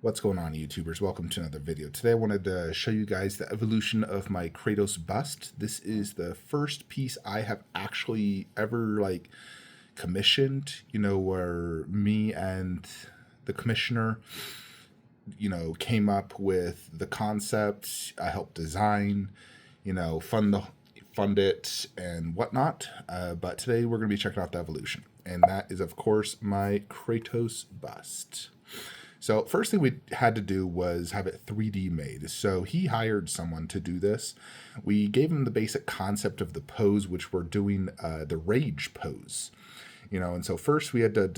What's going on, YouTubers? Welcome to another video. Today I wanted to show you guys the evolution of my Kratos bust. This is the first piece I have actually ever commissioned, where me and the commissioner, came up with the concept. I helped design, fund it and whatnot. But today we're going to be checking out the evolution. And that is, of course, my Kratos bust. So first thing we had to do was have it 3D made. So he hired someone to do this. We gave him the basic concept of the pose, which we're doing the rage pose. And so first we had to,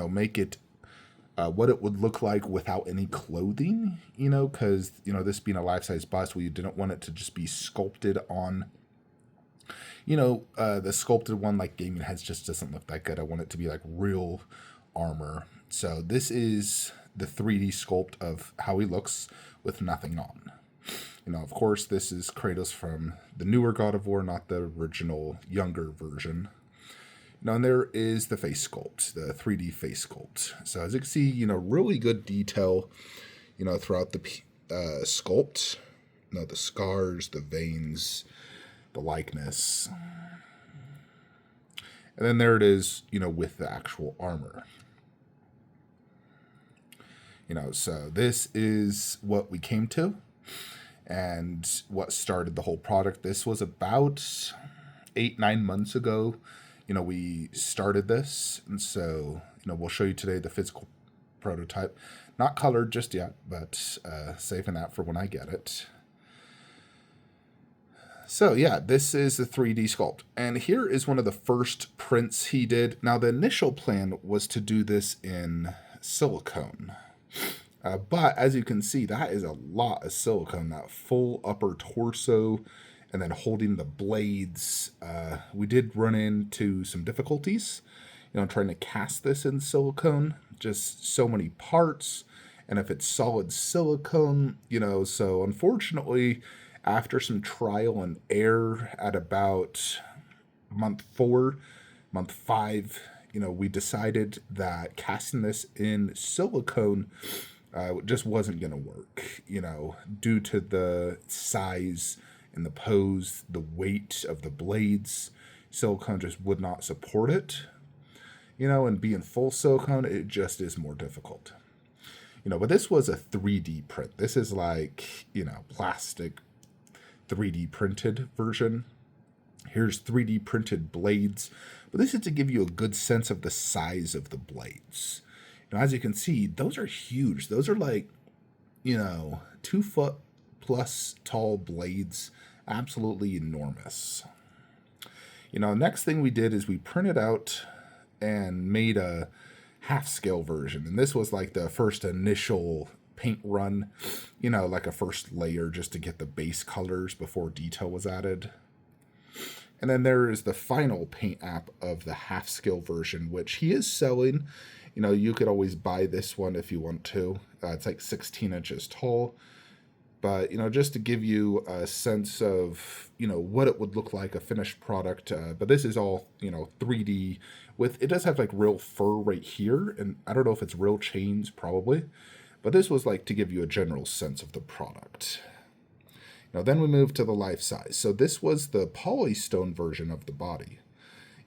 make it what it would look like without any clothing, because, this being a life-size bust, we didn't want it to just be sculpted on, the sculpted one like gaming heads just doesn't look that good. I want it to be like real armor. So this is the 3D sculpt of how he looks with nothing on. Of course, this is Kratos from the newer God of War, not the original younger version. And there is the face sculpt, the 3D face sculpt. So as you can see, really good detail, throughout the sculpt. The scars, the veins, the likeness. And then there it is, with the actual armor. So this is what we came to and what started the whole product. This was about 8-9 months ago. We started this. And so, we'll show you today the physical prototype. Not colored just yet, but saving that for when I get it. So yeah, this is the 3D sculpt. And here is one of the first prints he did. Now the initial plan was to do this in silicone. But as you can see, that is a lot of silicone, that full upper torso, and then holding the blades. We did run into some difficulties, trying to cast this in silicone, just so many parts. And if it's solid silicone, so unfortunately, after some trial and error at about month 4, month 5, we decided that casting this in silicone just wasn't going to work, due to the size and the pose, the weight of the blades. Silicone just would not support it, and being full silicone, it just is more difficult. But this was a 3D print. This is like, plastic 3D printed version. Here's 3D printed blades, but this is to give you a good sense of the size of the blades. As you can see, those are huge. Those are like, 2 foot plus tall blades, absolutely enormous. Next thing we did is we printed out and made a half scale version. And this was like the first initial paint run, like a first layer just to get the base colors before detail was added. And then there is the final paint app of the half scale version, which he is selling. You could always buy this one if you want to. It's like 16 inches tall. But, just to give you a sense of, what it would look like, a finished product. But this is all, 3D with, it does have like real fur right here. And I don't know if it's real chains, probably. But this was like to give you a general sense of the product. Then we moved to the life size. So this was the polystone version of the body.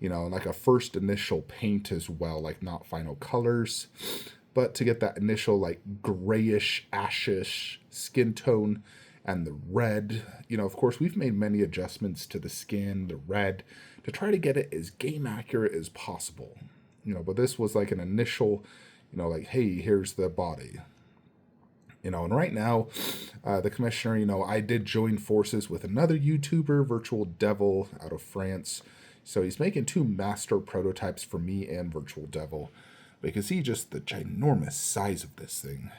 Like a first initial paint as well, like not final colors, but to get that initial like grayish, ashish skin tone and the red. Of course, we've made many adjustments to the skin, the red, to try to get it as game accurate as possible. But this was like an initial, like, hey, here's the body. And right now, the commissioner, I did join forces with another YouTuber, Virtual Devil, out of France. So he's making 2 master prototypes for me and Virtual Devil. But you can see just the ginormous size of this thing.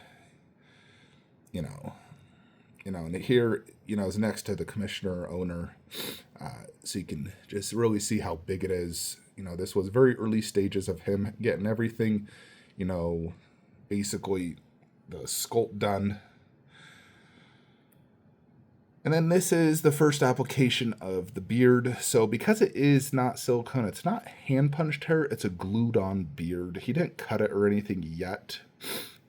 And here, is next to the commissioner owner. So you can just really see how big it is. This was very early stages of him getting everything, basically the sculpt done. And then this is the first application of the beard. So because it is not silicone, it's not hand punched hair, it's a glued on beard. He didn't cut it or anything yet.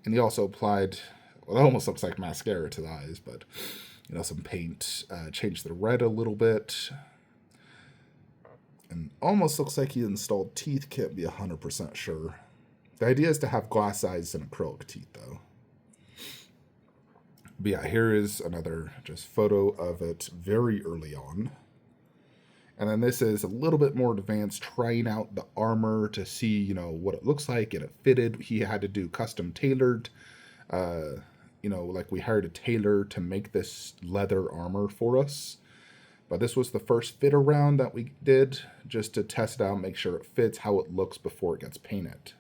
And he also applied Well, it almost looks like mascara to the eyes, but, you know, some paint. Change the red a little bit. And almost looks like he installed teeth. Can't be 100% sure. The idea is to have glass eyes and acrylic teeth, though. But yeah, here is another just photo of it very early on. And then this is a little bit more advanced, trying out the armor to see, you know, what it looks like, and it fitted. He had to do custom tailored, you know, like we hired a tailor to make this leather armor for us. But this was the first fit around that we did, just to test it out, make sure it fits, how it looks before it gets painted.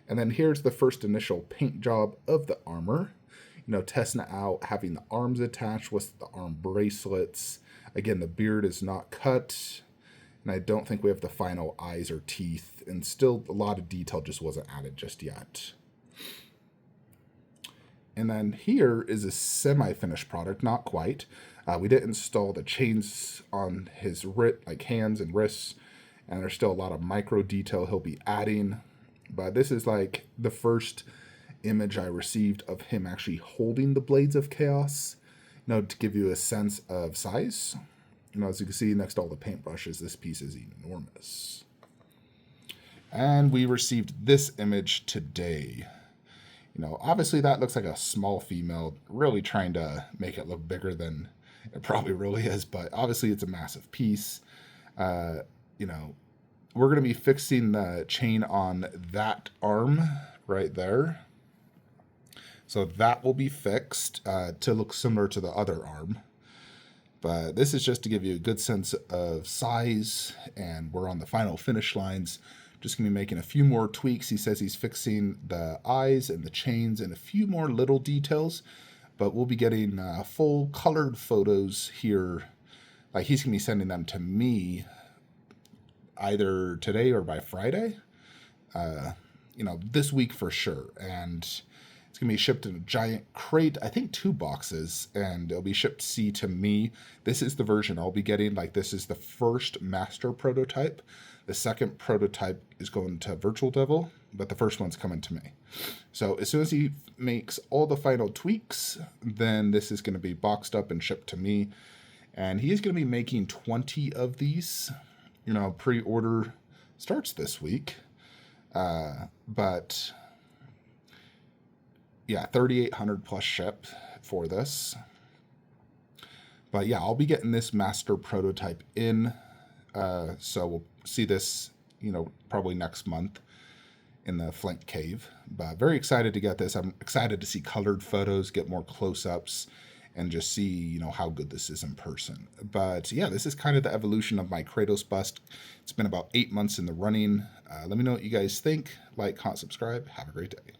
And then here's the first initial paint job of the armor. You know, testing it out, having the arms attached with the arm bracelets. Again, the beard is not cut, and I don't think we have the final eyes or teeth, and still a lot of detail just wasn't added just yet. And then here is a semi-finished product, not quite. We did install the chains on his hands and wrists, and there's still a lot of micro detail he'll be adding. But this is like the first image I received of him actually holding the Blades of Chaos. You know, to give you a sense of size. You know, as you can see next to all the paintbrushes, this piece is enormous. And we received this image today. You know, obviously that looks like a small female, really trying to make it look bigger than it probably really is, but obviously it's a massive piece. You know, we're going to be fixing the chain on that arm right there. So that will be fixed to look similar to the other arm. But this is just to give you a good sense of size, and we're on the final finish lines. Just going to be making a few more tweaks. He says he's fixing the eyes and the chains and a few more little details. But we'll be getting full colored photos here. Like, he's going to be sending them to me either today or by Friday. You know, this week for sure. And it's going to be shipped in a giant crate, I think 2 boxes, and it'll be shipped C to me. This is the version I'll be getting. Like, this is the first master prototype. The second prototype is going to Virtual Devil, but the first one's coming to me. So as soon as he makes all the final tweaks, then this is going to be boxed up and shipped to me. And he is going to be making 20 of these. You know, pre-order starts this week. But yeah, 3,800 plus ship for this. But yeah, I'll be getting this master prototype in. So we'll see this, you know, probably next month in the Flint Cave. But very excited to get this. I'm excited to see colored photos, get more close-ups, and just see, you know, how good this is in person. But yeah, this is kind of the evolution of my Kratos bust. It's been about 8 months in the running. Let me know what you guys think. Like, comment, subscribe. Have a great day.